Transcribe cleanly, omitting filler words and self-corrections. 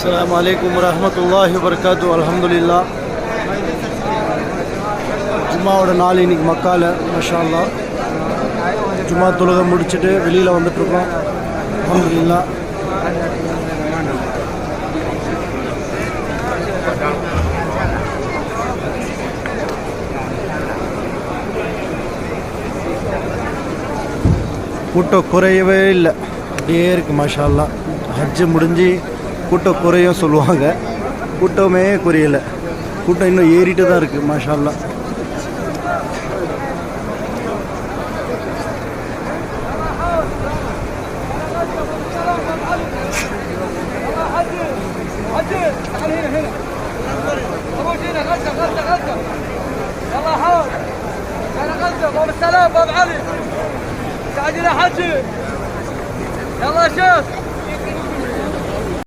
السلام عليكم ورحمة الله وبركاته. الحمدلله. ஜும்மாவோட நாள் இன்னைக்கு மக்கால மாஷா அல்லாஹ் ஜும்மா தொழுகை முடிச்சுட்டு வெளியில் வந்துட்டுருக்கோம். அல்ஹம்துலில்லாஹ். கூட்டம் குறையவே இல்லை, அப்படியே இருக்குது மாஷா அல்லாஹ். ஹஜ்ஜு முடிஞ்சு கூட்டம் குறையும் சொல்லுவாங்க, கூட்டமே குறையலை, கூட்டம் இன்னும் ஏறிட்டு தான் இருக்குது மாஷா அல்லாஹ். السلام ابو علي، تعال يا حجي، يلا شوف.